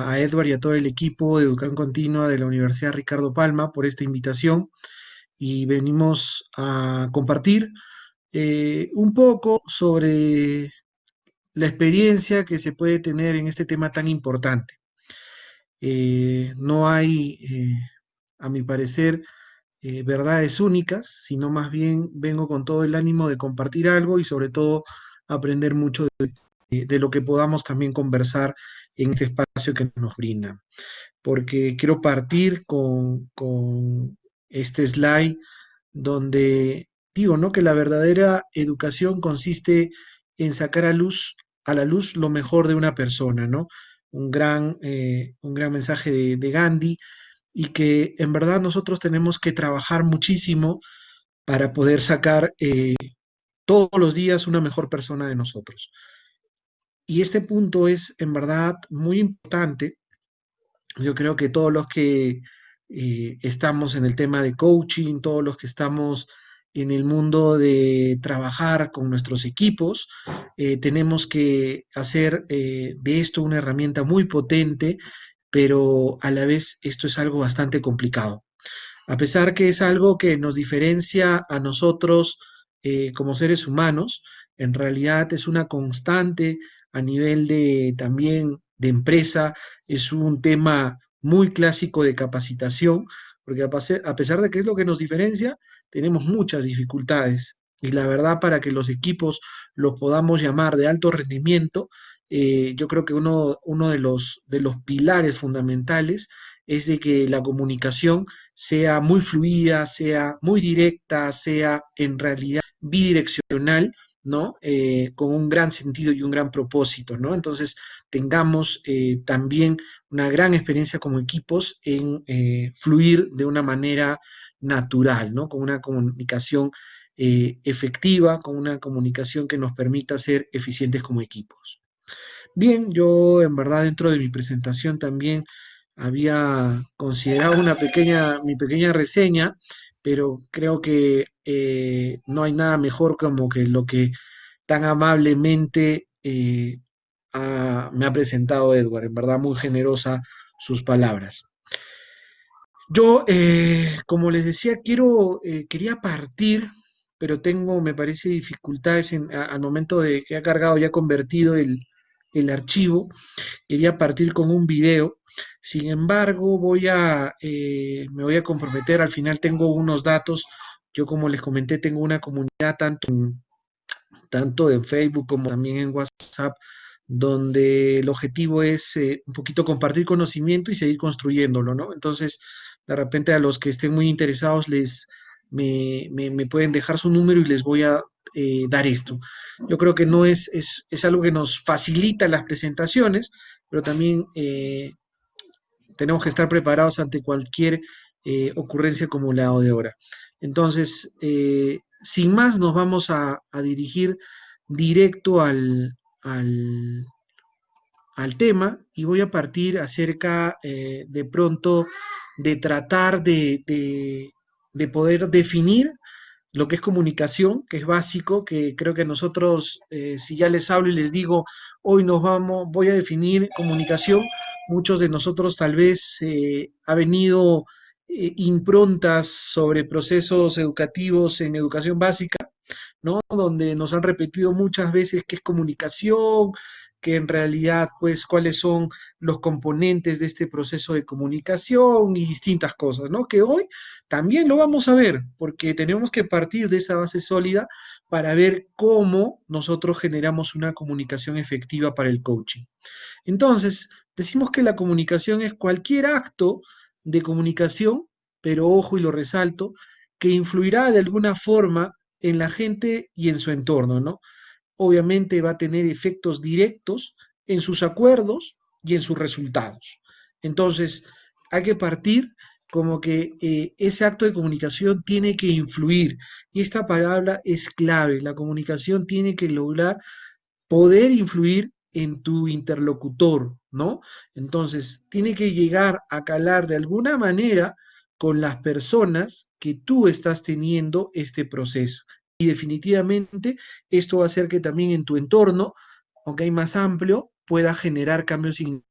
a Edward y a todo el equipo de Educación Continua de la Universidad Ricardo Palma por esta invitación y venimos a compartir un poco sobre la experiencia que se puede tener en este tema tan importante. No hay, a mi parecer, verdades únicas, sino más bien vengo con todo el ánimo de compartir algo y sobre todo aprender mucho de lo que podamos también conversar en este espacio que nos brinda. Porque quiero partir con este slide donde digo, ¿no? Que la verdadera educación consiste en sacar a la luz lo mejor de una persona, ¿no? Un gran mensaje de Gandhi y que en verdad nosotros tenemos que trabajar muchísimo para poder sacar todos los días una mejor persona de nosotros. Y este punto es en verdad muy importante. Yo creo que todos los que estamos en el tema de coaching, todos los que estamos en el mundo de trabajar con nuestros equipos, tenemos que hacer de esto una herramienta muy potente, pero a la vez esto es algo bastante complicado. A pesar que es algo que nos diferencia a nosotros como seres humanos, en realidad es una constante a nivel de también de empresa, es un tema muy clásico de capacitación, porque a pesar de que es lo que nos diferencia, tenemos muchas dificultades. Y la verdad, para que los equipos los podamos llamar de alto rendimiento, yo creo que uno de los pilares fundamentales es de que la comunicación sea muy fluida, sea muy directa, sea en realidad bidireccional, ¿no? Con un gran sentido y un gran propósito, ¿no? Entonces, tengamos también una gran experiencia como equipos en fluir de una manera natural, ¿no? Con una comunicación efectiva, con una comunicación que nos permita ser eficientes como equipos. Bien, yo en verdad dentro de mi presentación también había considerado mi pequeña reseña, pero creo que no hay nada mejor como que lo que tan amablemente me ha presentado Edward. En verdad muy generosa sus palabras. Yo, como les decía, quería partir, pero tengo, me parece, dificultades al momento de que ha cargado, ya convertido el archivo. Quería partir con un video. Sin embargo, me voy a comprometer. Al final tengo unos datos. Yo, como les comenté, tengo una comunidad tanto en Facebook como también en WhatsApp, donde el objetivo es un poquito compartir conocimiento y seguir construyéndolo, ¿no? Entonces, de repente a los que estén muy interesados me pueden dejar su número y les voy a dar esto. Yo creo que no es algo que nos facilita las presentaciones, pero también tenemos que estar preparados ante cualquier ocurrencia como la de ahora. Entonces, sin más, nos vamos a dirigir directo al tema y voy a partir acerca de pronto de tratar de poder definir lo que es comunicación, que es básico, que creo que nosotros, si ya les hablo y les digo, voy a definir comunicación, muchos de nosotros tal vez ha venido improntas sobre procesos educativos en educación básica, ¿no? Donde nos han repetido muchas veces qué es comunicación, que en realidad, pues, cuáles son los componentes de este proceso de comunicación y distintas cosas, ¿no? Que hoy también lo vamos a ver, porque tenemos que partir de esa base sólida para ver cómo nosotros generamos una comunicación efectiva para el coaching. Entonces, decimos que la comunicación es cualquier acto de comunicación, pero ojo y lo resalto, que influirá de alguna forma en la gente y en su entorno, ¿no? Obviamente va a tener efectos directos en sus acuerdos y en sus resultados. Entonces, hay que partir como que ese acto de comunicación tiene que influir. Y esta palabra es clave. La comunicación tiene que lograr poder influir en tu interlocutor, ¿no? Entonces, tiene que llegar a calar de alguna manera con las personas que tú estás teniendo este proceso. Y definitivamente esto va a hacer que también en tu entorno, aunque hay más amplio, pueda generar cambios significativos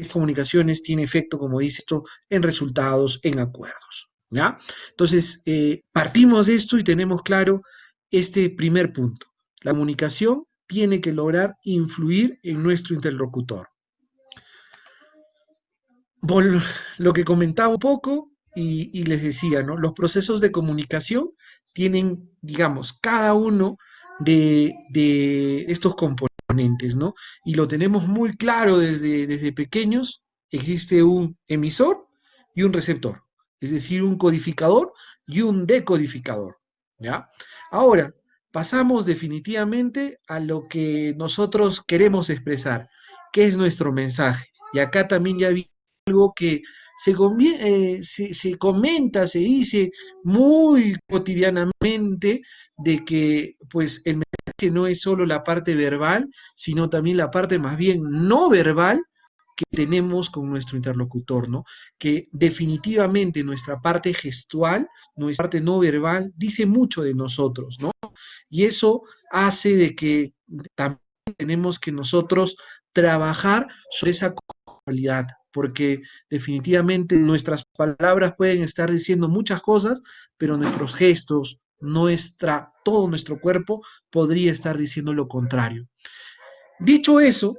estas comunicaciones tienen efecto, como dice esto, en resultados, en acuerdos. ¿Ya? Entonces, partimos de esto y tenemos claro este primer punto. La comunicación tiene que lograr influir en nuestro interlocutor. Lo que comentaba un poco y les decía, ¿no? Los procesos de comunicación tienen, digamos, cada uno de estos componentes, ¿no? Y lo tenemos muy claro desde pequeños. Existe un emisor y un receptor, es decir, un codificador y un decodificador, ¿ya? Ahora, pasamos definitivamente a lo que nosotros queremos expresar, que es nuestro mensaje. Y acá también ya vi algo que se comenta, se dice muy cotidianamente de que pues el mensaje no es solo la parte verbal, sino también la parte más bien no verbal que tenemos con nuestro interlocutor, ¿no? Que definitivamente nuestra parte gestual, nuestra parte no verbal, dice mucho de nosotros, ¿no? Y eso hace de que también tenemos que nosotros trabajar sobre esa cualidad, porque definitivamente nuestras palabras pueden estar diciendo muchas cosas, pero nuestros gestos, todo nuestro cuerpo podría estar diciendo lo contrario. Dicho eso,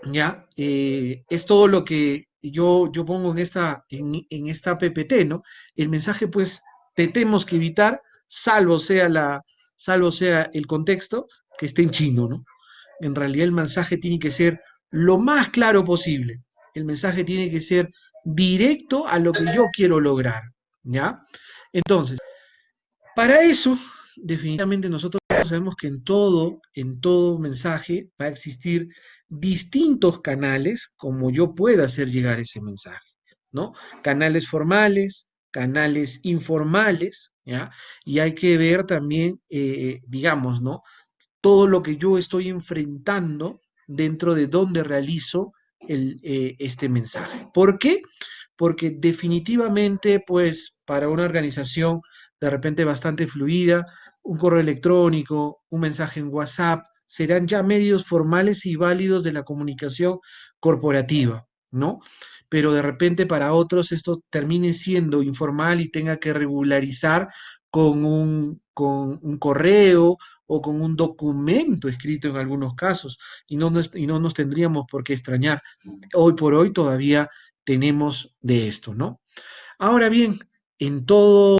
ya es todo lo que yo pongo en esta PPT, ¿no? El mensaje, pues, tenemos que evitar, salvo sea el contexto, que esté en chino, ¿no? En realidad el mensaje tiene que ser lo más claro posible. El mensaje tiene que ser directo a lo que yo quiero lograr, ¿ya? Entonces, para eso, definitivamente nosotros sabemos que en todo mensaje va a existir distintos canales como yo pueda hacer llegar ese mensaje, ¿no? Canales formales, canales informales, ¿ya? Y hay que ver también, digamos, ¿no? Todo lo que yo estoy enfrentando dentro de donde realizo este mensaje. ¿Por qué? Porque definitivamente, pues, para una organización de repente bastante fluida, un correo electrónico, un mensaje en WhatsApp, serán ya medios formales y válidos de la comunicación corporativa, ¿no? Pero de repente para otros esto termine siendo informal y tenga que regularizar con un correo o con un documento escrito en algunos casos, y no nos tendríamos por qué extrañar. Hoy por hoy todavía tenemos de esto, ¿no? Ahora bien, en todo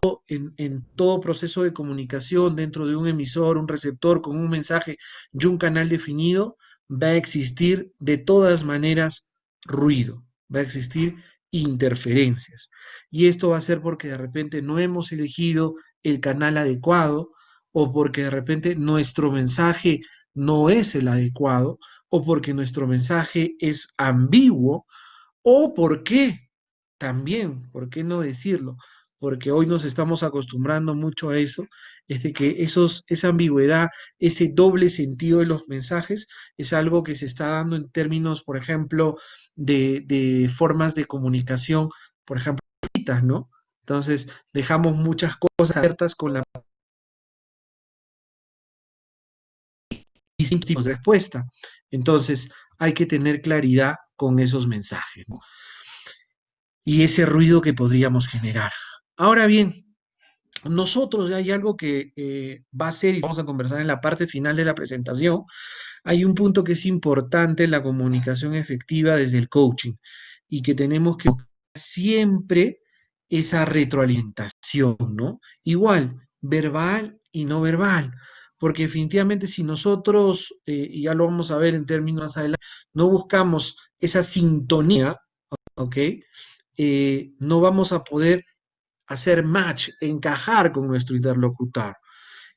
proceso de comunicación dentro de un emisor, un receptor con un mensaje y un canal definido, va a existir de todas maneras ruido, va a existir interferencias. Y esto va a ser porque de repente no hemos elegido el canal adecuado o porque de repente nuestro mensaje no es el adecuado o porque nuestro mensaje es ambiguo o porque también, ¿por qué no decirlo? Porque hoy nos estamos acostumbrando mucho a eso, es de que esa ambigüedad, ese doble sentido de los mensajes es algo que se está dando en términos, por ejemplo, de formas de comunicación, por ejemplo, ¿no? Entonces, dejamos muchas cosas abiertas con la distintos tipos de respuesta. Entonces, hay que tener claridad con esos mensajes, ¿no? Y ese ruido que podríamos generar. Ahora bien, nosotros ya hay algo que va a ser y vamos a conversar en la parte final de la presentación. Hay un punto que es importante en la comunicación efectiva desde el coaching y que tenemos que buscar siempre esa retroalimentación, ¿no? Igual, verbal y no verbal, porque definitivamente si nosotros, y ya lo vamos a ver en términos más adelante, no buscamos esa sintonía, ¿ok? No vamos a poder hacer match, encajar con nuestro interlocutor.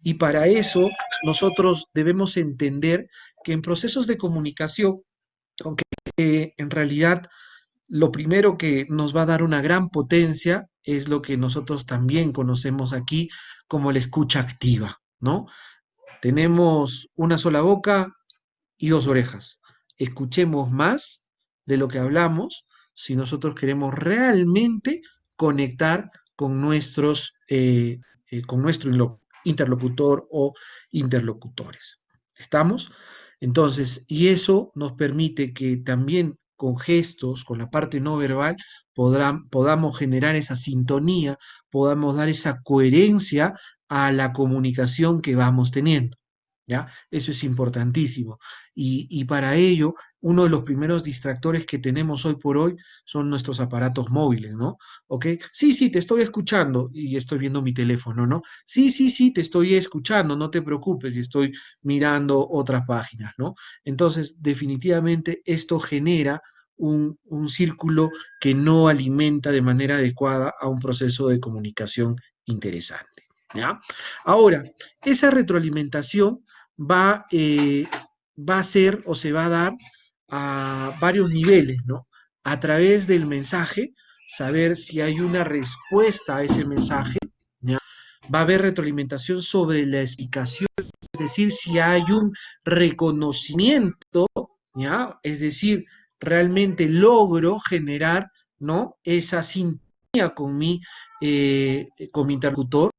Y para eso nosotros debemos entender que en procesos de comunicación, aunque en realidad lo primero que nos va a dar una gran potencia es lo que nosotros también conocemos aquí como la escucha activa, ¿no? Tenemos una sola boca y dos orejas. Escuchemos más de lo que hablamos si nosotros queremos realmente conectar con nuestro interlocutor o interlocutores. ¿Estamos? Entonces, y eso nos permite que también con gestos, con la parte no verbal, podamos generar esa sintonía, podamos dar esa coherencia a la comunicación que vamos teniendo. ¿Ya? Eso es importantísimo. Y para ello, uno de los primeros distractores que tenemos hoy por hoy son nuestros aparatos móviles, ¿no? ¿Ok? Sí, sí, te estoy escuchando y estoy viendo mi teléfono, ¿no? Sí, sí, sí, te estoy escuchando, no te preocupes y estoy mirando otras páginas, ¿no? Entonces, definitivamente esto genera un círculo que no alimenta de manera adecuada a un proceso de comunicación interesante, ¿ya? Ahora, esa retroalimentación va a ser o se va a dar a varios niveles, ¿no? A través del mensaje, saber si hay una respuesta a ese mensaje, ¿ya? Va a haber retroalimentación sobre la explicación, es decir, si hay un reconocimiento, ¿ya? Es decir, realmente logro generar, ¿no? Esa sintonía con mi interlocutor,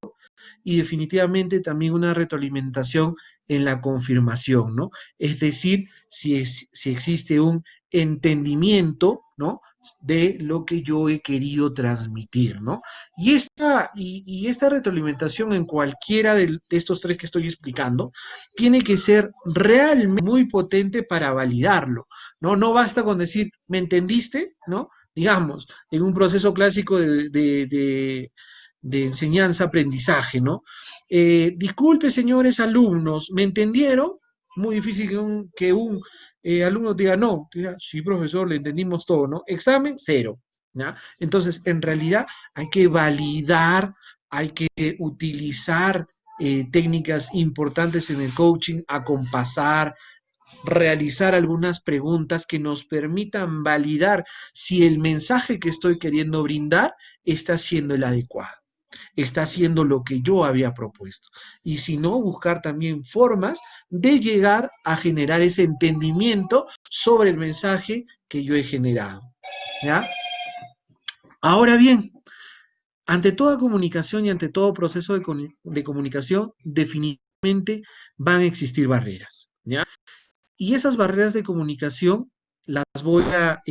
y definitivamente también una retroalimentación en la confirmación, ¿no? Es decir, si existe un entendimiento, ¿no? De lo que yo he querido transmitir, ¿no? Y esta retroalimentación en cualquiera de estos tres que estoy explicando, tiene que ser realmente muy potente para validarlo, ¿no? No basta con decir, ¿me entendiste? ¿No? Digamos, en un proceso clásico de enseñanza-aprendizaje, ¿no? Disculpe, señores alumnos, ¿me entendieron? Muy difícil que un alumno diga, no, diga, sí, profesor, le entendimos todo, ¿no? Examen, cero, ¿ya? Entonces, en realidad hay que validar, hay que utilizar técnicas importantes en el coaching, acompasar, realizar algunas preguntas que nos permitan validar si el mensaje que estoy queriendo brindar está siendo el adecuado, está haciendo lo que yo había propuesto. Y si no, buscar también formas de llegar a generar ese entendimiento sobre el mensaje que yo he generado. ¿Ya? Ahora bien, ante toda comunicación y ante todo proceso de comunicación, definitivamente van a existir barreras. ¿Ya? Y esas barreras de comunicación las voy a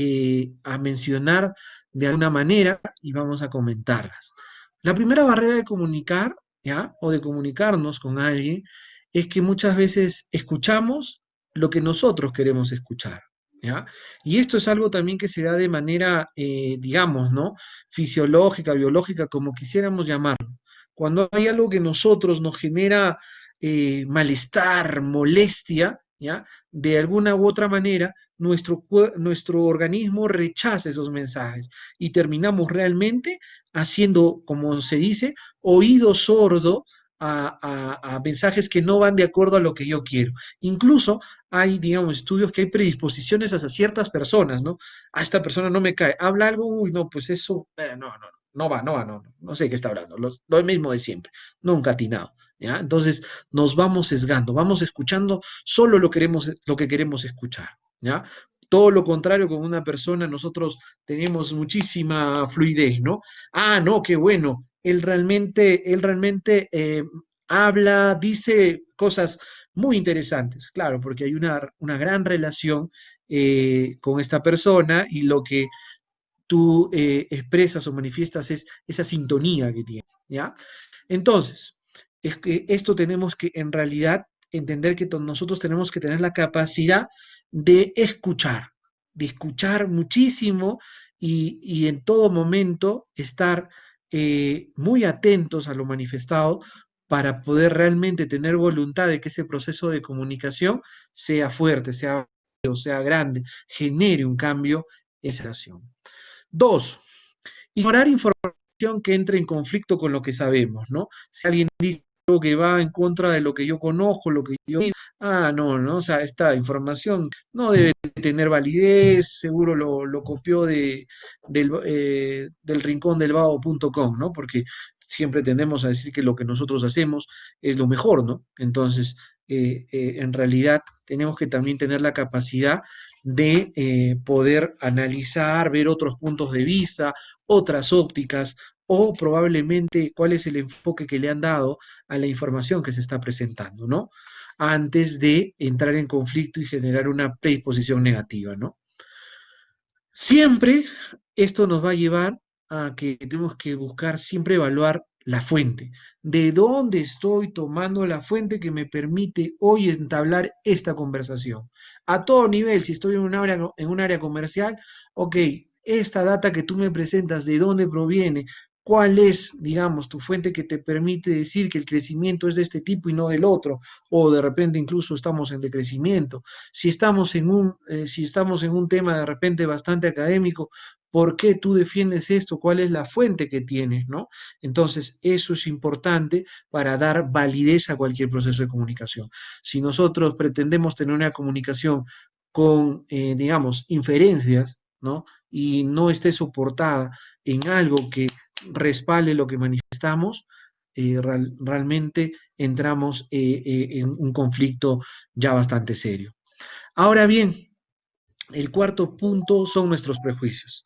mencionar de alguna manera y vamos a comentarlas. La primera barrera de comunicar, ¿ya? O de comunicarnos con alguien, es que muchas veces escuchamos lo que nosotros queremos escuchar, ¿ya? Y esto es algo también que se da de manera, digamos, ¿no? Fisiológica, biológica, como quisiéramos llamarlo. Cuando hay algo que nosotros nos genera malestar, molestia, ¿ya? De alguna u otra manera, nuestro organismo rechaza esos mensajes y terminamos realmente haciendo, como se dice, oído sordo a mensajes que no van de acuerdo a lo que yo quiero. Incluso hay, digamos, estudios que hay predisposiciones hacia ciertas personas, ¿no? A esta persona no me cae, habla algo, uy, no, pues eso, no sé qué está hablando, lo mismo de siempre, nunca atinado. ¿Ya? Entonces nos vamos sesgando, vamos escuchando solo lo que queremos escuchar. ¿Ya? Todo lo contrario con una persona, nosotros tenemos muchísima fluidez, ¿no? Ah, no, qué bueno. Él realmente habla, dice cosas muy interesantes, claro, porque hay una gran relación con esta persona y lo que tú expresas o manifiestas es esa sintonía que tiene, ¿ya? Entonces, es que esto tenemos que en realidad entender que nosotros tenemos que tener la capacidad de escuchar muchísimo y en todo momento estar muy atentos a lo manifestado para poder realmente tener voluntad de que ese proceso de comunicación sea fuerte, sea grande, genere un cambio en esa relación. Dos, ignorar información que entre en conflicto con lo que sabemos, ¿no? Si alguien dice algo que va en contra de lo que yo conozco, lo que yo digo, no, o sea, esta información no debe tener validez, seguro lo copió del rincón del vago.com, ¿no? Porque siempre tendemos a decir que lo que nosotros hacemos es lo mejor, ¿no? Entonces, en realidad tenemos que también tener la capacidad de poder analizar, ver otros puntos de vista, otras ópticas o probablemente cuál es el enfoque que le han dado a la información que se está presentando, ¿no? Antes de entrar en conflicto y generar una predisposición negativa, ¿no? Siempre esto nos va a llevar a que tenemos que buscar siempre evaluar la fuente. ¿De dónde estoy tomando la fuente que me permite hoy entablar esta conversación? A todo nivel, si estoy en un área comercial, ok, esta data que tú me presentas, ¿de dónde proviene? ¿Cuál es, digamos, tu fuente que te permite decir que el crecimiento es de este tipo y no del otro? O de repente incluso estamos en decrecimiento. Si estamos en un tema de repente bastante académico, ¿por qué tú defiendes esto? ¿Cuál es la fuente que tienes, ¿no? Entonces, eso es importante para dar validez a cualquier proceso de comunicación. Si nosotros pretendemos tener una comunicación con, digamos, inferencias, ¿no? Y no esté soportada en algo que respalde lo que manifestamos, realmente entramos en un conflicto ya bastante serio. Ahora bien, el cuarto punto son nuestros prejuicios.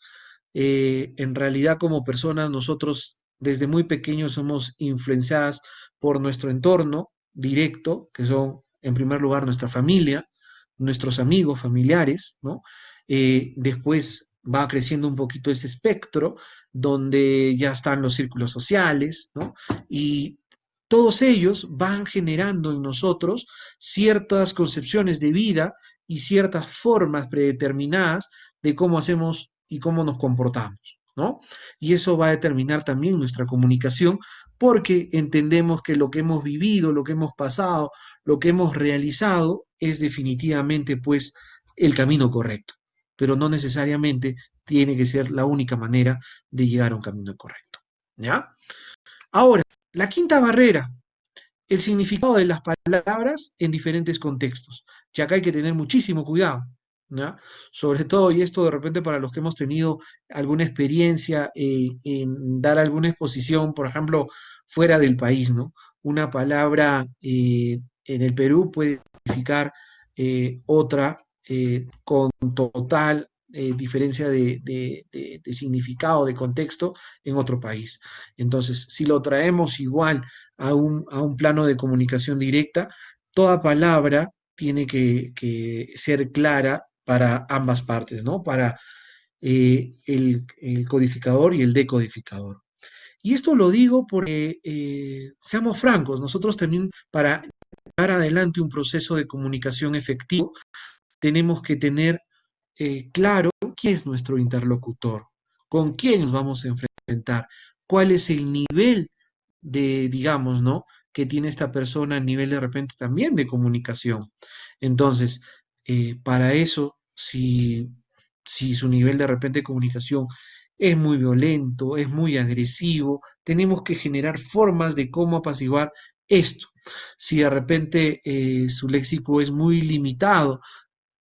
En realidad, como personas, nosotros desde muy pequeños somos influenciadas por nuestro entorno directo, que son, en primer lugar, nuestra familia, nuestros amigos, familiares, ¿no? Después va creciendo un poquito ese espectro, donde ya están los círculos sociales, ¿no? Y todos ellos van generando en nosotros ciertas concepciones de vida y ciertas formas predeterminadas de cómo hacemos y cómo nos comportamos, ¿no? Y eso va a determinar también nuestra comunicación porque entendemos que lo que hemos vivido, lo que hemos pasado, lo que hemos realizado es definitivamente pues el camino correcto, pero no necesariamente tiene que ser la única manera de llegar a un camino correcto, ¿ya? Ahora, la quinta barrera, el significado de las palabras en diferentes contextos. Ya que hay que tener muchísimo cuidado, ¿ya? Sobre todo, y esto de repente para los que hemos tenido alguna experiencia en dar alguna exposición, por ejemplo, fuera del país, ¿no? Una palabra en el Perú puede significar otra con total diferencia de significado, de contexto en otro país. Entonces, si lo traemos igual a un plano de comunicación directa, toda palabra tiene que ser clara para ambas partes, ¿no? Para el codificador y el decodificador. Y esto lo digo porque, seamos francos, nosotros también para llevar adelante un proceso de comunicación efectivo, tenemos que tener claro quién es nuestro interlocutor, con quién nos vamos a enfrentar, cuál es el nivel de, digamos, ¿no? Que tiene esta persona a nivel de repente también de comunicación. Entonces, para eso, si su nivel de repente de comunicación es muy violento, es muy agresivo, tenemos que generar formas de cómo apaciguar esto. Si de repente su léxico es muy limitado,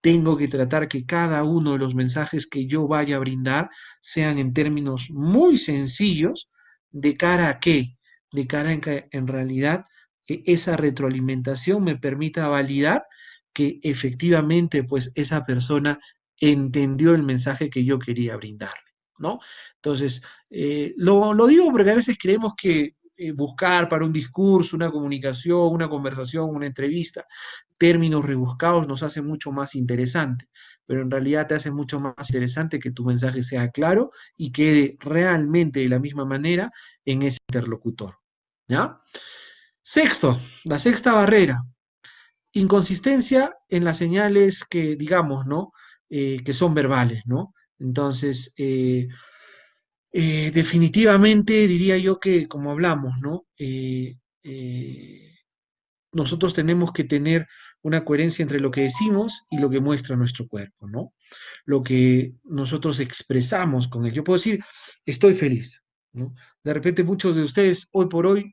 tengo que tratar que cada uno de los mensajes que yo vaya a brindar sean en términos muy sencillos, de cara a qué, de cara en que en realidad esa retroalimentación me permita validar que efectivamente pues esa persona entendió el mensaje que yo quería brindarle, ¿no? Entonces, lo digo porque a veces creemos que buscar para un discurso, una comunicación, una conversación, una entrevista, términos rebuscados nos hace mucho más interesante, pero en realidad te hace mucho más interesante que tu mensaje sea claro y quede realmente de la misma manera en ese interlocutor. ¿Ya? Sexto, la sexta barrera, inconsistencia en las señales que, digamos, ¿no? Que son verbales, ¿no? Entonces, definitivamente diría yo que, como hablamos, ¿no? Nosotros tenemos que tener una coherencia entre lo que decimos y lo que muestra nuestro cuerpo, ¿no? Lo que nosotros expresamos con él. Yo puedo decir, estoy feliz, ¿no? De repente muchos de ustedes, hoy por hoy,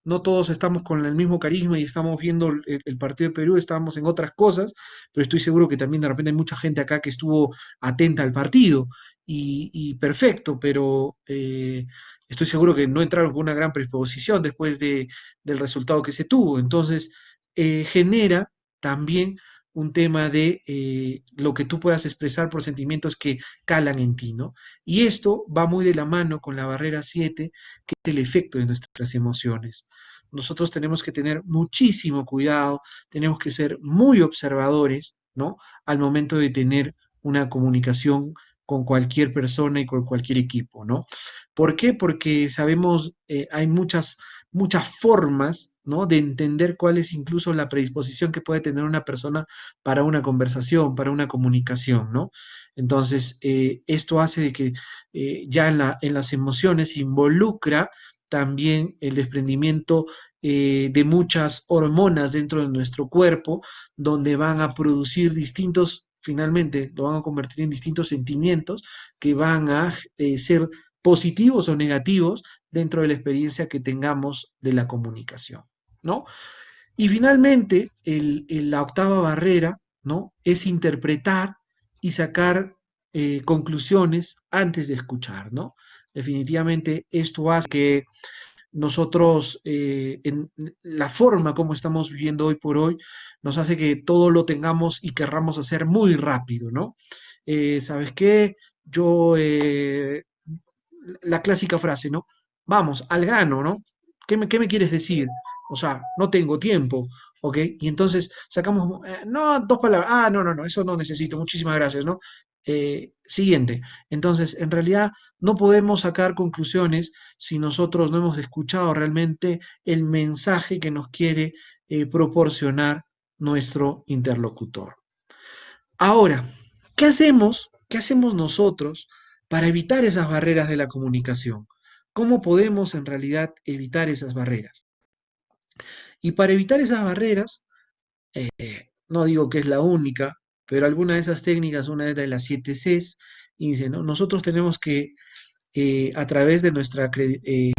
no todos estamos con el mismo carisma y estamos viendo el partido de Perú, estamos en otras cosas, pero estoy seguro que también de repente hay mucha gente acá que estuvo atenta al partido y perfecto, pero estoy seguro que no entraron con una gran predisposición después del resultado que se tuvo. Entonces, genera también un tema de lo que tú puedas expresar por sentimientos que calan en ti, ¿no? Y esto va muy de la mano con la barrera 7, que es el efecto de nuestras emociones. Nosotros tenemos que tener muchísimo cuidado, tenemos que ser muy observadores, ¿no? Al momento de tener una comunicación con cualquier persona y con cualquier equipo, ¿no? ¿Por qué? Porque sabemos, hay muchas formas, ¿no? De entender cuál es incluso la predisposición que puede tener una persona para una conversación, para una comunicación, ¿no? Entonces, esto hace de que ya en las emociones involucra también el desprendimiento de muchas hormonas dentro de nuestro cuerpo, donde van a producir distintos, finalmente lo van a convertir en distintos sentimientos que van a ser positivos o negativos dentro de la experiencia que tengamos de la comunicación, ¿no? Y finalmente, la octava barrera, ¿no? Es interpretar y sacar conclusiones antes de escuchar, ¿no? Definitivamente esto hace que nosotros, en la forma como estamos viviendo hoy por hoy, nos hace que todo lo tengamos y querramos hacer muy rápido, ¿no? ¿Sabes qué? Yo, la clásica frase, ¿no? Vamos, al grano, ¿no? ¿Qué me quieres decir? O sea, no tengo tiempo, ¿ok? Y entonces sacamos, no, dos palabras, no, no, no, eso no necesito, muchísimas gracias, ¿no? Siguiente. Entonces, en realidad, no podemos sacar conclusiones si nosotros no hemos escuchado realmente el mensaje que nos quiere proporcionar nuestro interlocutor. Ahora, ¿qué hacemos? ¿Qué hacemos nosotros para evitar esas barreras de la comunicación? ¿Cómo podemos en realidad evitar esas barreras? Y para evitar esas barreras, no digo que es la única, pero alguna de esas técnicas, una de las 7 Cs, y dice, ¿no? Nosotros tenemos que, a través de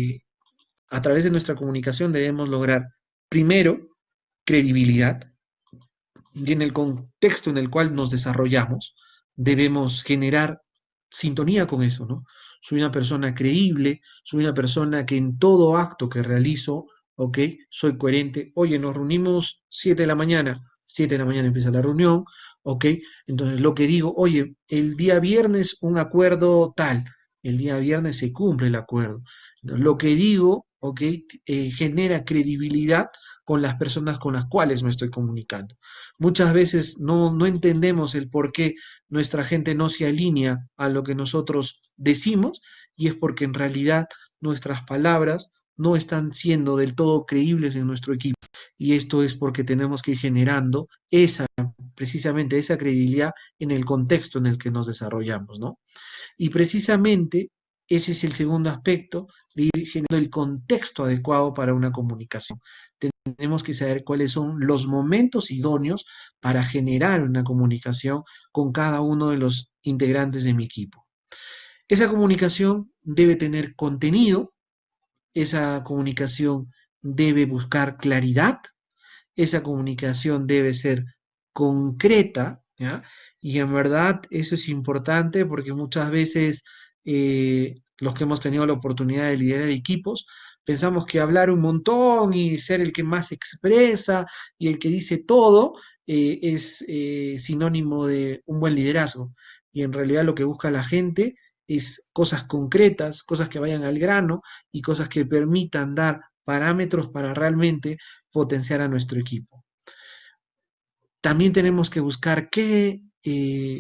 a través de nuestra comunicación debemos lograr, primero, credibilidad, y en el contexto en el cual nos desarrollamos, debemos generar sintonía con eso, ¿no? Soy una persona creíble, soy una persona que en todo acto que realizo, ¿ok? Soy coherente. Oye, nos reunimos 7 de la mañana, 7 de la mañana empieza la reunión, ¿ok? Entonces lo que digo, oye, el día viernes un acuerdo tal, el día viernes se cumple el acuerdo. Entonces, lo que digo, ¿ok? Genera credibilidad con las personas con las cuales me estoy comunicando. Muchas veces no entendemos el por qué nuestra gente no se alinea a lo que nosotros decimos y es porque en realidad nuestras palabras no están siendo del todo creíbles en nuestro equipo. Y esto es porque tenemos que ir generando precisamente esa credibilidad en el contexto en el que nos desarrollamos, ¿no? Y precisamente ese es el segundo aspecto de ir generando el contexto adecuado para una comunicación. Tenemos que saber cuáles son los momentos idóneos para generar una comunicación con cada uno de los integrantes de mi equipo. Esa comunicación debe tener contenido, esa comunicación debe buscar claridad, esa comunicación debe ser concreta, ¿ya? Y en verdad eso es importante porque muchas veces los que hemos tenido la oportunidad de liderar equipos, pensamos que hablar un montón y ser el que más expresa y el que dice todo es sinónimo de un buen liderazgo. Y en realidad lo que busca la gente es cosas concretas, cosas que vayan al grano y cosas que permitan dar parámetros para realmente potenciar a nuestro equipo. También tenemos que buscar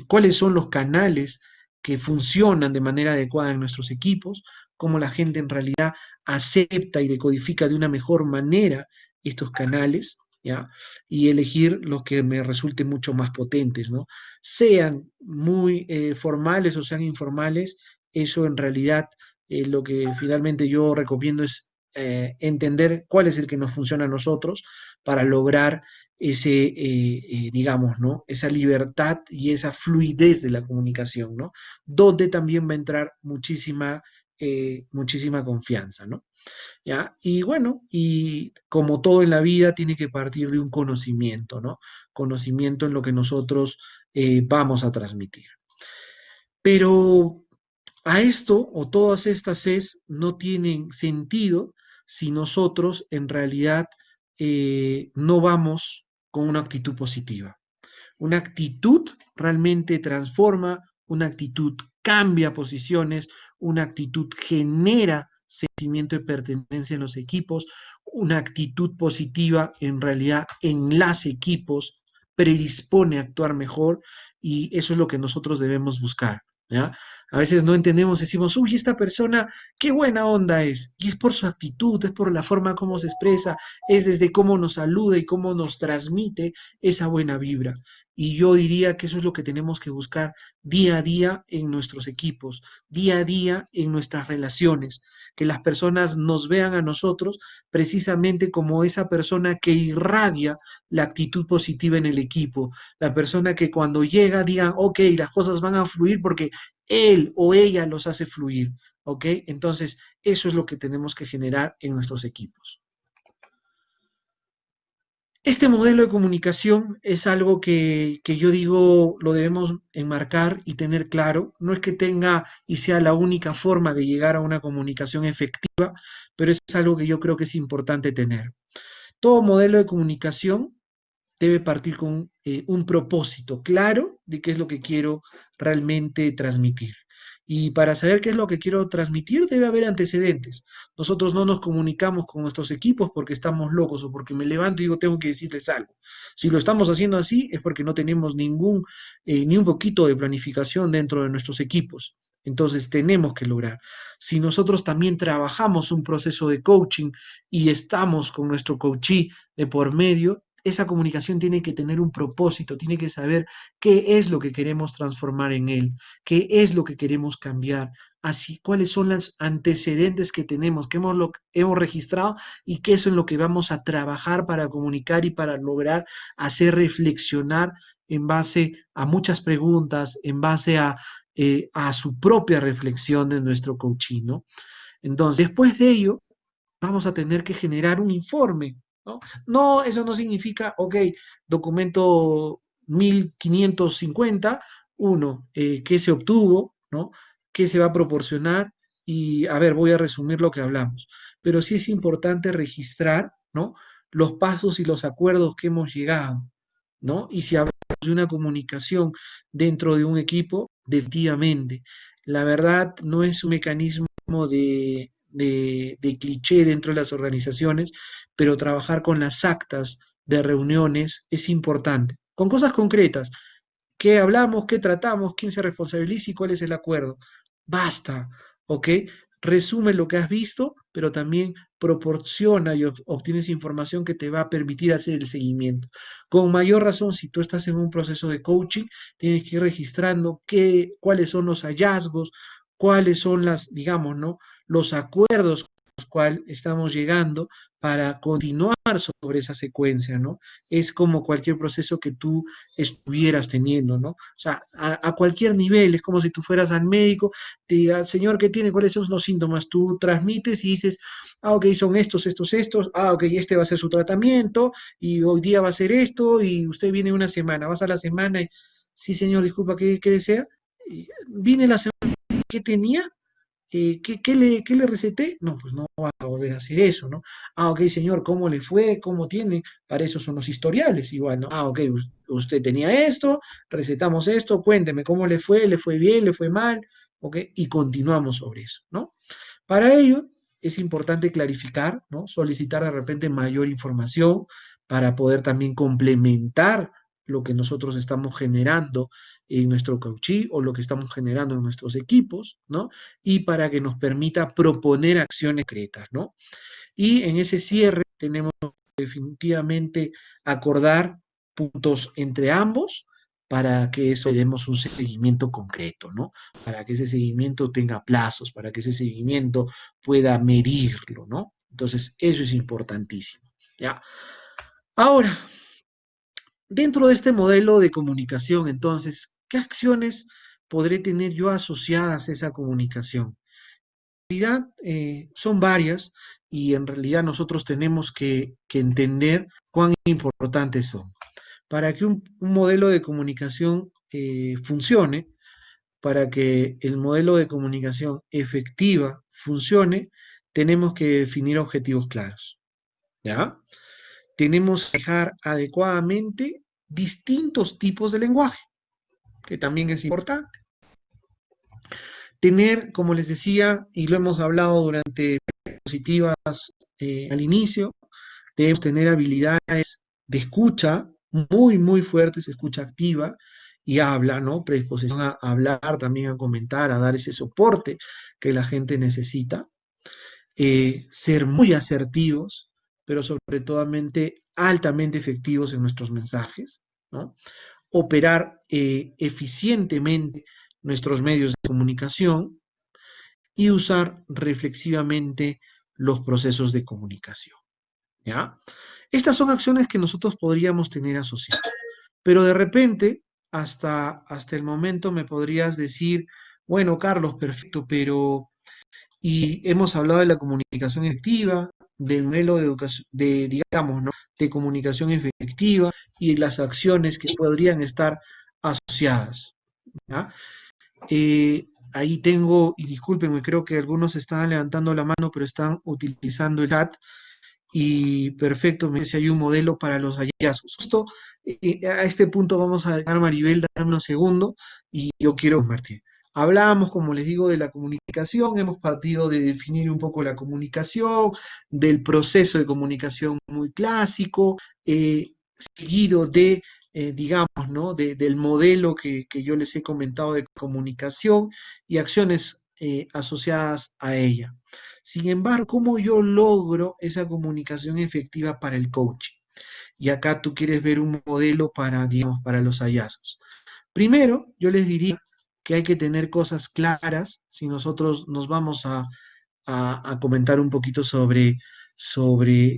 cuáles son los canales que funcionan de manera adecuada en nuestros equipos, cómo la gente en realidad acepta y decodifica de una mejor manera estos canales, ¿ya? Y elegir los que me resulten mucho más potentes, ¿no? Sean muy formales o sean informales, eso en realidad lo que finalmente yo recomiendo es entender cuál es el que nos funciona a nosotros para lograr digamos, ¿no? Esa libertad y esa fluidez de la comunicación, ¿no? Donde también va a entrar muchísima confianza, ¿no? ¿Ya? Y bueno, y como todo en la vida tiene que partir de un conocimiento, ¿no? Conocimiento en lo que nosotros vamos a transmitir. Pero a esto o todas estas es no tienen sentido si nosotros en realidad no vamos con una actitud positiva. Una actitud realmente transforma, una actitud cambia posiciones, una actitud genera sentimiento de pertenencia en los equipos, una actitud positiva en realidad enlace equipos, predispone a actuar mejor y eso es lo que nosotros debemos buscar. ¿ya? A veces no entendemos, decimos, uy, esta persona, qué buena onda es. Y es por su actitud, es por la forma como se expresa, es desde cómo nos saluda y cómo nos transmite esa buena vibra. Y yo diría que eso es lo que tenemos que buscar día a día en nuestros equipos, día a día en nuestras relaciones, que las personas nos vean a nosotros precisamente como esa persona que irradia la actitud positiva en el equipo, la persona que cuando llega digan, ok, las cosas van a fluir porque él o ella los hace fluir, ¿ok? Entonces, eso es lo que tenemos que generar en nuestros equipos. Este modelo de comunicación es algo que yo digo lo debemos enmarcar y tener claro. No es que tenga y sea la única forma de llegar a una comunicación efectiva, pero es algo que yo creo que es importante tener. Todo modelo de comunicación debe partir con un propósito claro de qué es lo que quiero realmente transmitir. Y para saber qué es lo que quiero transmitir debe haber antecedentes. Nosotros no nos comunicamos con nuestros equipos porque estamos locos o porque me levanto y digo tengo que decirles algo. Si lo estamos haciendo así es porque no tenemos ni un poquito de planificación dentro de nuestros equipos. Entonces tenemos que lograr. Si nosotros también trabajamos un proceso de coaching y estamos con nuestro coachee de por medio, esa comunicación tiene que tener un propósito, tiene que saber qué es lo que queremos transformar en él, qué es lo que queremos cambiar, así cuáles son los antecedentes que tenemos, que hemos registrado y qué es en lo que vamos a trabajar para comunicar y para lograr hacer reflexionar en base a muchas preguntas, en base a su propia reflexión de nuestro coaching, ¿no? Entonces, después de ello, vamos a tener que generar un informe, ¿no? No, eso no significa, ok, documento 1550, uno, qué se obtuvo, ¿no? ¿Qué se va a proporcionar? Y, a ver, voy a resumir lo que hablamos. Pero sí es importante registrar, ¿no? Los pasos y los acuerdos que hemos llegado, ¿no? Y si hablamos de una comunicación dentro de un equipo, definitivamente, la verdad no es un mecanismo de cliché dentro de las organizaciones, pero trabajar con las actas de reuniones es importante, con cosas concretas, qué hablamos, qué tratamos, quién se responsabiliza y cuál es el acuerdo. Basta, ¿ok? Resume lo que has visto, pero también proporciona y obtienes información que te va a permitir hacer el seguimiento. Con mayor razón, si tú estás en un proceso de coaching, tienes que ir registrando cuáles son los hallazgos, cuáles son digamos, ¿no? Los acuerdos a los cuales estamos llegando para continuar sobre esa secuencia, ¿no? Es como cualquier proceso que tú estuvieras teniendo, ¿no? O sea, a cualquier nivel, es como si tú fueras al médico, te diga, señor, ¿qué tiene? ¿Cuáles son los síntomas? Tú transmites y dices, ah, ok, son estos, ah, ok, este va a ser su tratamiento, y hoy día va a ser esto, y usted viene una semana, vas a la semana y, sí, señor, disculpa, ¿qué desea? Vine la semana que tenía, qué le receté? No, pues no va a volver a hacer eso, ¿no? Ah, ok, señor, ¿cómo le fue? ¿Cómo tiene? Para eso son los historiales, igual, ¿no? Ah, ok, usted tenía esto, recetamos esto, cuénteme cómo le fue bien, le fue mal, ok, y continuamos sobre eso, ¿no? Para ello es importante clarificar, ¿no? Solicitar de repente mayor información para poder también complementar lo que nosotros estamos generando en nuestro coaching o lo que estamos generando en nuestros equipos, ¿no? Y para que nos permita proponer acciones concretas, ¿no? Y en ese cierre tenemos definitivamente acordar puntos entre ambos para que eso le demos un seguimiento concreto, ¿no? Para que ese seguimiento tenga plazos, para que ese seguimiento pueda medirlo, ¿no? Entonces, eso es importantísimo, ¿ya? Ahora, dentro de este modelo de comunicación, entonces, ¿qué acciones podré tener yo asociadas a esa comunicación? En realidad son varias y en realidad nosotros tenemos que entender cuán importantes son. Para que un modelo de comunicación funcione, para que el modelo de comunicación efectiva funcione, tenemos que definir objetivos claros, ¿ya? Tenemos que dejar adecuadamente distintos tipos de lenguaje, que también es importante. Tener, como les decía, y lo hemos hablado durante diapositivas al inicio, debemos tener habilidades de escucha muy, muy fuertes, escucha activa, y habla, ¿no? Predisposición a hablar, también a comentar, a dar ese soporte que la gente necesita. Ser muy asertivos, pero sobre todo altamente efectivos en nuestros mensajes, ¿no? Operar eficientemente nuestros medios de comunicación y usar reflexivamente los procesos de comunicación, ¿ya? Estas son acciones que nosotros podríamos tener asociadas, pero de repente, hasta el momento me podrías decir, bueno, Carlos, perfecto, pero y hemos hablado de la comunicación efectiva, del modelo de educación, digamos, ¿no? De comunicación efectiva y las acciones que podrían estar asociadas, ¿ya? Ahí tengo, y discúlpenme, creo que algunos están levantando la mano, pero están utilizando el chat. Y perfecto, me dice hay un modelo para los hallazgos. Justo a este punto vamos a dejar, Maribel, dame un segundo, y yo quiero compartir. Hablábamos, como les digo, de la comunicación, hemos partido de definir un poco la comunicación, del proceso de comunicación muy clásico, seguido digamos, ¿no? Del modelo que yo les he comentado de comunicación y acciones asociadas a ella. Sin embargo, ¿cómo yo logro esa comunicación efectiva para el coaching? Y acá tú quieres ver un modelo para, digamos, para los hallazgos. Primero, yo les diría que hay que tener cosas claras si nosotros nos vamos a comentar un poquito sobre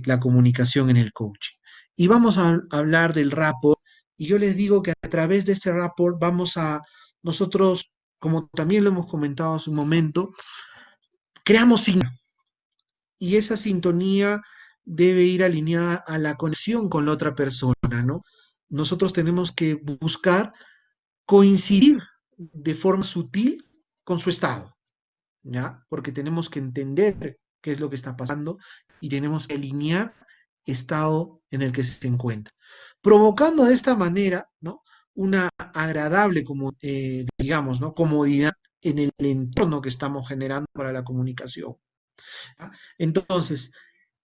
la comunicación en el coaching. Y vamos a hablar del rapport, y yo les digo que a través de este rapport vamos a nosotros, como también lo hemos comentado hace un momento, creamos signos y esa sintonía debe ir alineada a la conexión con la otra persona, ¿no? Nosotros tenemos que buscar coincidir de forma sutil con su estado, ¿ya? Porque tenemos que entender qué es lo que está pasando y tenemos que alinear estado en el que se encuentra, provocando de esta manera, ¿no? Una agradable, como, digamos, ¿no? Comodidad en el entorno que estamos generando para la comunicación. ¿Ya? Entonces,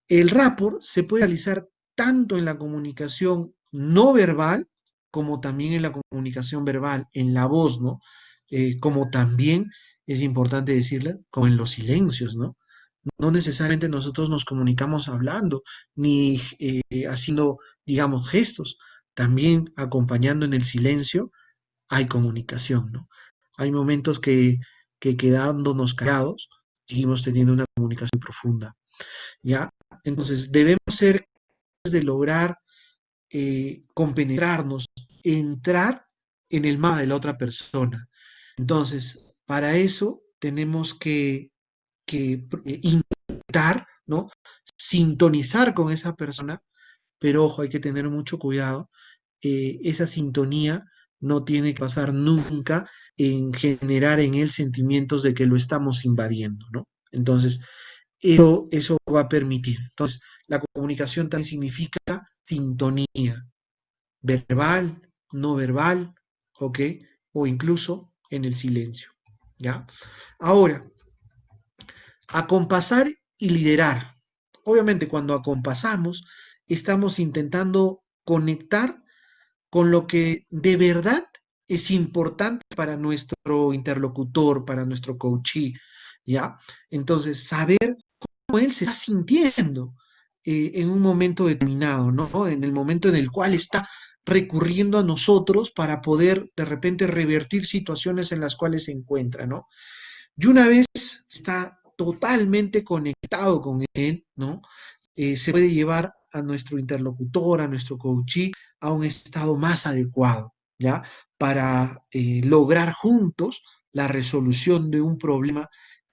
el rapport se puede realizar tanto en la comunicación no verbal como también en la comunicación verbal, en la voz, ¿no? Como también es importante decirle, como en los silencios, ¿no? No necesariamente nosotros nos comunicamos hablando, ni haciendo, digamos, gestos. También acompañando en el silencio hay comunicación, ¿no? Hay momentos que quedándonos callados, seguimos teniendo una comunicación profunda. ¿Ya? Entonces, debemos ser capaces de lograr compenetrarnos, entrar en el mapa de la otra persona. Entonces, para eso tenemos que intentar, ¿no? Sintonizar con esa persona, pero ojo, hay que tener mucho cuidado. Esa sintonía no tiene que pasar nunca en generar en él sentimientos de que lo estamos invadiendo, ¿no? Entonces, eso va a permitir. Entonces, la comunicación también significa sintonía, verbal, no verbal, ¿ok? O incluso en el silencio, ¿ya? Ahora, acompasar y liderar. Obviamente, cuando acompasamos, estamos intentando conectar con lo que de verdad es importante para nuestro interlocutor, para nuestro coachee, ¿ya? Entonces, saber cómo él se está sintiendo en un momento determinado, ¿no? En el momento en el cual está recurriendo a nosotros para poder de repente revertir situaciones en las cuales se encuentra, ¿no? Y una vez está totalmente conectado con él, ¿no? Se puede llevar a nuestro interlocutor, a nuestro coachee, a un estado más adecuado, ¿ya? Para lograr juntos la resolución de un problema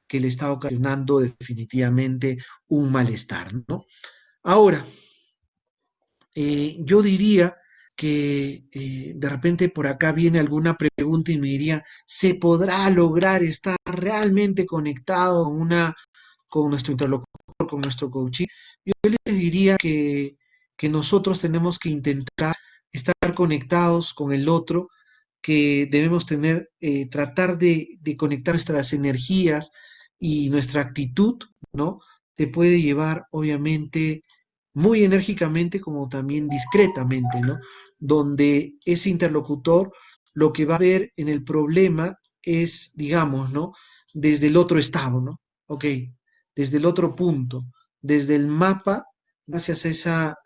que le está ocasionando definitivamente un malestar, ¿no? Ahora, yo diría que de repente por acá viene alguna pregunta y me diría, ¿se podrá lograr estar realmente conectado con nuestro interlocutor, con nuestro coaching? Yo les diría que nosotros tenemos que intentar estar conectados con el otro, que debemos tratar de conectar nuestras energías y nuestra actitud, ¿no? Te puede llevar, obviamente, muy enérgicamente como también discretamente, ¿no? Donde ese interlocutor lo que va a ver en el problema es, digamos, ¿no? Desde el otro estado, ¿no? Ok, desde el otro punto, desde el mapa, gracias a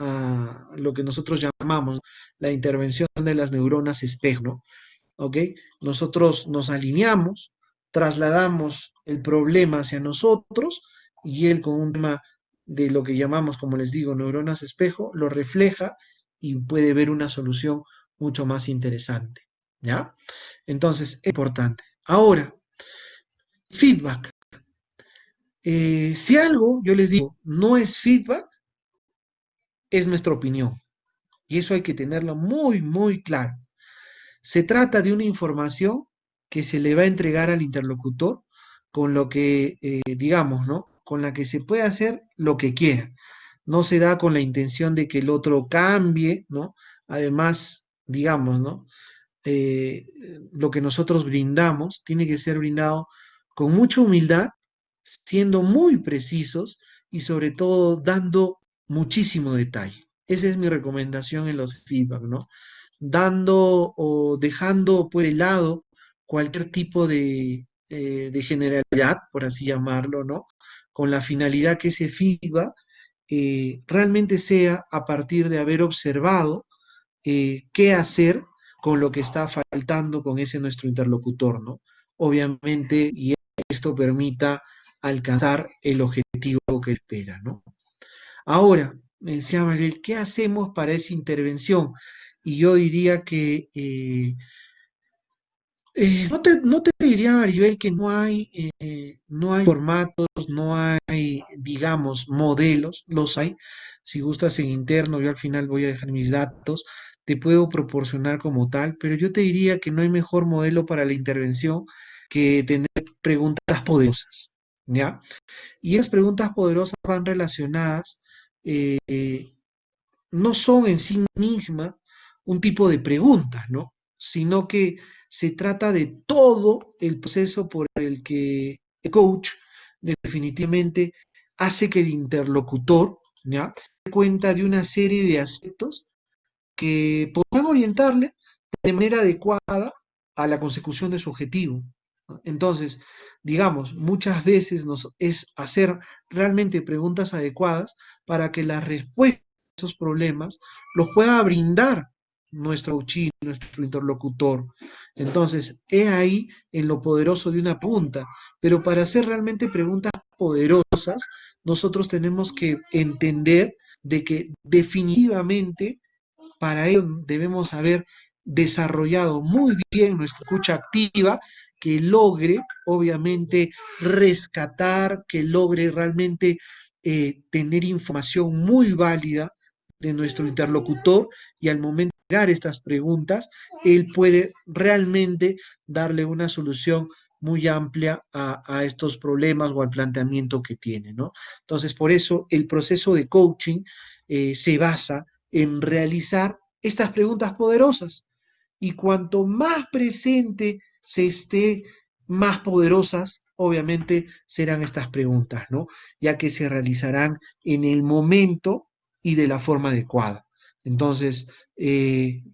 a lo que nosotros llamamos la intervención de las neuronas espejo, ¿no? ¿Ok? Nosotros nos alineamos, trasladamos el problema hacia nosotros y él con un tema de lo que llamamos, como les digo, neuronas espejo, lo refleja y puede ver una solución mucho más interesante. ¿Ya? Entonces, es importante. Ahora, feedback. Si algo, yo les digo, no es feedback, es nuestra opinión. Y eso hay que tenerlo muy, muy claro. Se trata de una información que se le va a entregar al interlocutor con lo que, digamos, ¿no? Con la que se puede hacer lo que quiera. No se da con la intención de que el otro cambie, ¿no? Además, digamos, ¿no? Lo que nosotros brindamos tiene que ser brindado con mucha humildad, siendo muy precisos y sobre todo dando muchísimo detalle. Esa es mi recomendación en los feedback, ¿no? Dando o dejando por el lado cualquier tipo de generalidad, por así llamarlo, ¿no? Con la finalidad que ese feedback realmente sea a partir de haber observado qué hacer con lo que está faltando con ese nuestro interlocutor, ¿no? Obviamente, y esto permita alcanzar el objetivo que espera, ¿no? Ahora, me decía Mariel, ¿qué hacemos para esa intervención? Y yo diría que no te diría, Maribel, que no hay formatos, no hay, digamos, modelos, los hay. Si gustas en interno, yo al final voy a dejar mis datos, te puedo proporcionar como tal, pero yo te diría que no hay mejor modelo para la intervención que tener preguntas poderosas, ¿ya? Y esas preguntas poderosas van relacionadas, eh, no son en sí mismas un tipo de preguntas, ¿no? Sino que se trata de todo el proceso por el que el coach definitivamente hace que el interlocutor, ¿ya? Se dé cuenta de una serie de aspectos que podrán orientarle de manera adecuada a la consecución de su objetivo. ¿No? Entonces, digamos, muchas veces es hacer realmente preguntas adecuadas para que las respuestas a esos problemas los pueda brindar nuestro coach, nuestro interlocutor. Entonces, he ahí en lo poderoso de una pregunta, pero para hacer realmente preguntas poderosas, nosotros tenemos que entender de que definitivamente para ello debemos haber desarrollado muy bien nuestra escucha activa, que logre, obviamente, rescatar, que logre realmente tener información muy válida de nuestro interlocutor y al momento de dar estas preguntas, él puede realmente darle una solución muy amplia a estos problemas o al planteamiento que tiene, ¿no? Entonces, por eso el proceso de coaching se basa en realizar estas preguntas poderosas. Y cuanto más presente se esté, más poderosas obviamente serán estas preguntas, ¿no? Ya que se realizarán en el momento y de la forma adecuada. Entonces,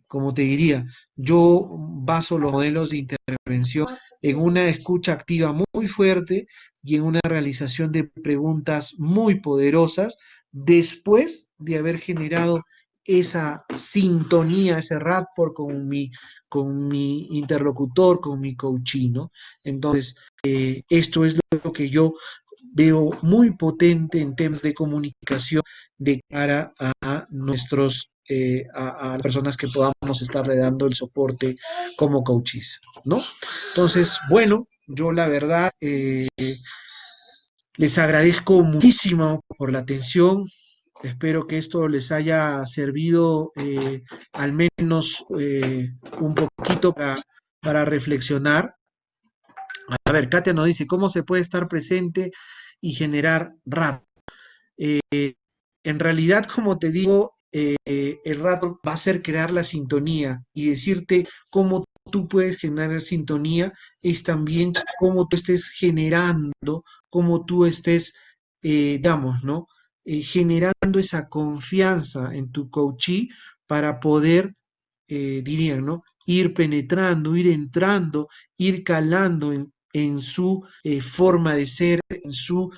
como te diría, yo baso los modelos de intervención en una escucha activa muy fuerte y en una realización de preguntas muy poderosas después de haber generado esa sintonía, ese rapport con mi interlocutor, con mi coachino. Entonces, esto es lo que yo veo muy potente en temas de comunicación de cara a nuestros a las personas que podamos estarle dando el soporte como coaches, ¿no? Entonces, bueno, yo la verdad les agradezco muchísimo por la atención. Espero que esto les haya servido al menos un poquito para reflexionar. A ver, Katia nos dice, ¿cómo se puede estar presente y generar rap? En realidad, como te digo, el rato va a ser crear la sintonía y decirte cómo tú puedes generar sintonía es también cómo tú estés generando, cómo tú estés, digamos, ¿no? Generando esa confianza en tu coachee para poder, dirían, ¿no? ir penetrando, ir entrando, ir calando en su forma de ser, en su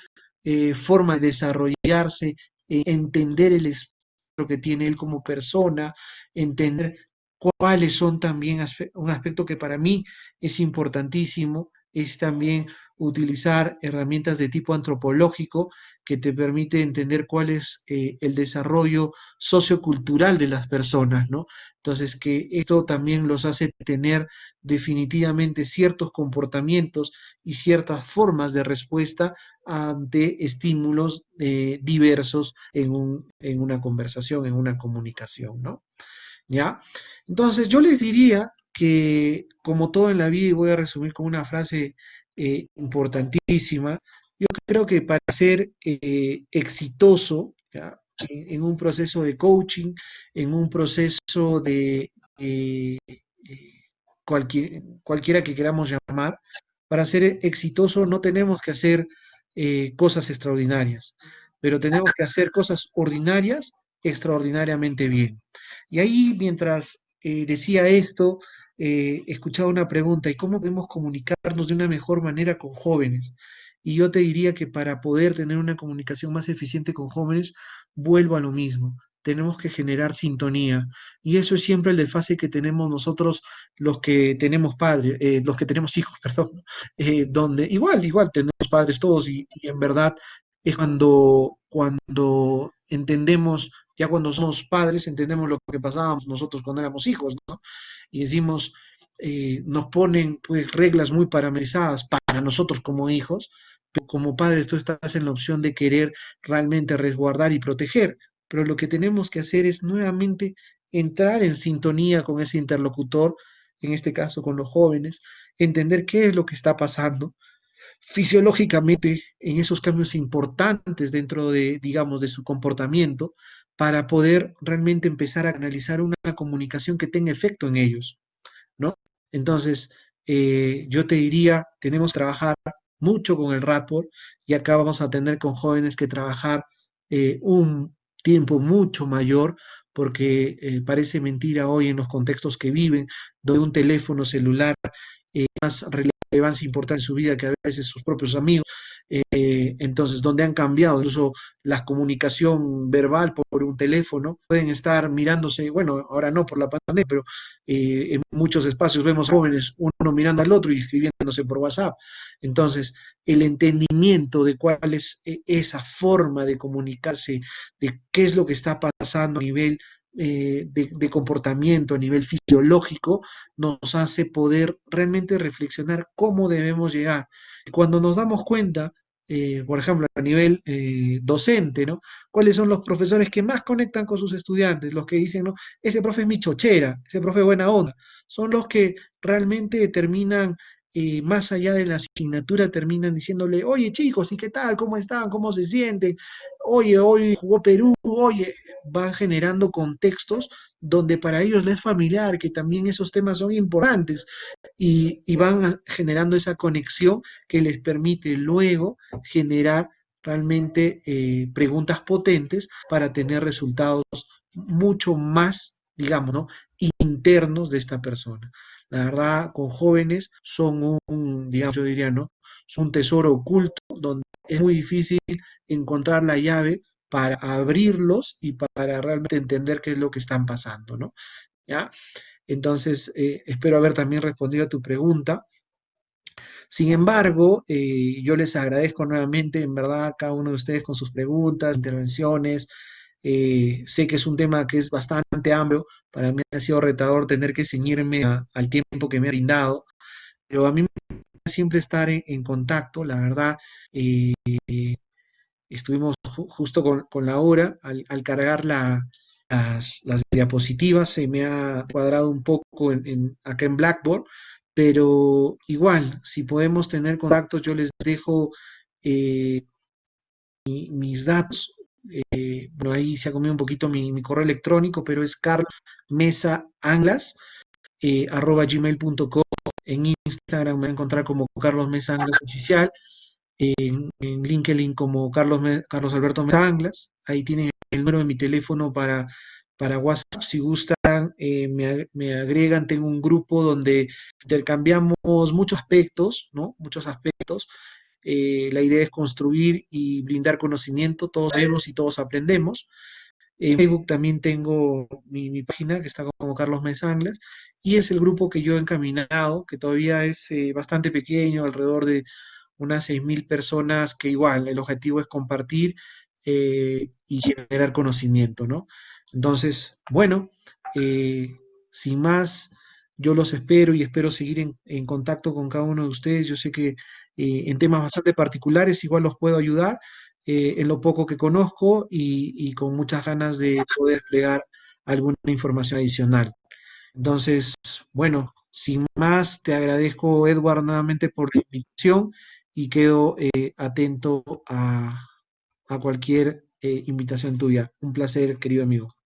forma de desarrollarse, entender el espectro que tiene él como persona, entender cuáles son también un aspecto que para mí es importantísimo, es también utilizar herramientas de tipo antropológico que te permite entender cuál es el desarrollo sociocultural de las personas, ¿no? Entonces, que esto también los hace tener definitivamente ciertos comportamientos y ciertas formas de respuesta ante estímulos diversos en una conversación, en una comunicación, ¿no? ¿Ya? Entonces, yo les diría que, como todo en la vida, y voy a resumir con una frase importantísima, yo creo que para ser exitoso, ¿ya? En un proceso de coaching, en un proceso de cualquiera que queramos llamar, para ser exitoso no tenemos que hacer cosas extraordinarias, pero tenemos que hacer cosas ordinarias extraordinariamente bien. Y ahí, mientras decía esto, escuchaba una pregunta: ¿y cómo podemos comunicarnos de una mejor manera con jóvenes? Y yo te diría que para poder tener una comunicación más eficiente con jóvenes, vuelvo a lo mismo. Tenemos que generar sintonía. Y eso es siempre el desfase que tenemos nosotros los que tenemos padres, los que tenemos hijos, perdón, donde igual tenemos padres todos y en verdad es cuando entendemos, ya cuando somos padres, entendemos lo que pasábamos nosotros cuando éramos hijos, ¿no? Y decimos, nos ponen pues reglas muy parametrizadas para nosotros como hijos, pero como padres tú estás en la opción de querer realmente resguardar y proteger, pero lo que tenemos que hacer es nuevamente entrar en sintonía con ese interlocutor, en este caso con los jóvenes, entender qué es lo que está pasando fisiológicamente en esos cambios importantes dentro de, digamos, de su comportamiento, para poder realmente empezar a analizar una comunicación que tenga efecto en ellos, ¿no? Entonces, yo te diría, tenemos que trabajar mucho con el rapport, y acá vamos a tener con jóvenes que trabajar un tiempo mucho mayor, porque parece mentira hoy en los contextos que viven, donde un teléfono celular más relevancia importante en su vida que a veces sus propios amigos, entonces donde han cambiado incluso la comunicación verbal por un teléfono, pueden estar mirándose, bueno, ahora no por la pandemia, pero en muchos espacios vemos jóvenes uno mirando al otro y escribiéndose por WhatsApp. Entonces, el entendimiento de cuál es esa forma de comunicarse, de qué es lo que está pasando a nivel de comportamiento, a nivel fisiológico, nos hace poder realmente reflexionar cómo debemos llegar. Y cuando nos damos cuenta, por ejemplo, a nivel docente, ¿no? ¿Cuáles son los profesores que más conectan con sus estudiantes? Los que dicen, no, ese profe es mi chochera, ese profe es buena onda. Son los que realmente terminan, más allá de la asignatura, terminan diciéndole, oye chicos, ¿y qué tal? ¿Cómo están? ¿Cómo se sienten? Oye, hoy jugó Perú, oye, van generando contextos donde para ellos les es familiar, que también esos temas son importantes, y van generando esa conexión que les permite luego generar realmente preguntas potentes para tener resultados mucho más, digamos, ¿no? Internos de esta persona. La verdad, con jóvenes son digamos, yo diría, ¿no? Son un tesoro oculto donde es muy difícil encontrar la llave para abrirlos y para realmente entender qué es lo que están pasando, ¿no? ¿Ya? Entonces, espero haber también respondido a tu pregunta. Sin embargo, yo les agradezco nuevamente, en verdad, a cada uno de ustedes con sus preguntas, intervenciones. Sé que es un tema que es bastante amplio. Para mí ha sido retador tener que ceñirme al tiempo que me ha brindado, pero a mí me gusta siempre estar en contacto. La verdad, eh, estuvimos justo con la hora, al cargar las diapositivas, se me ha cuadrado un poco acá en Blackboard, pero igual, si podemos tener contacto, yo les dejo eh, mis datos. Bueno, ahí se ha comido un poquito mi correo electrónico, pero es carlmesaanglas, @gmail.com. En Instagram me va a encontrar como Carlos Mesa Anglas Oficial, en LinkedIn como Carlos Alberto Mesa Anglas. Ahí tienen el número de mi teléfono para WhatsApp, si gustan Instagram me agregan, tengo un grupo donde intercambiamos muchos aspectos, ¿no? Muchos aspectos. La idea es construir y brindar conocimiento, todos sabemos y todos aprendemos. En Facebook también tengo mi página que está como Carlos Mesanglas y es el grupo que yo he encaminado, que todavía es bastante pequeño, alrededor de unas 6.000 personas, que igual el objetivo es compartir y generar conocimiento, ¿no? Entonces, bueno, eh, sin más, yo los espero y espero seguir en contacto con cada uno de ustedes. Yo sé que en temas bastante particulares igual los puedo ayudar en lo poco que conozco y con muchas ganas de poder desplegar alguna información adicional. Entonces, bueno, sin más, te agradezco, Edward, nuevamente por la invitación y quedo atento a cualquier invitación tuya. Un placer, querido amigo.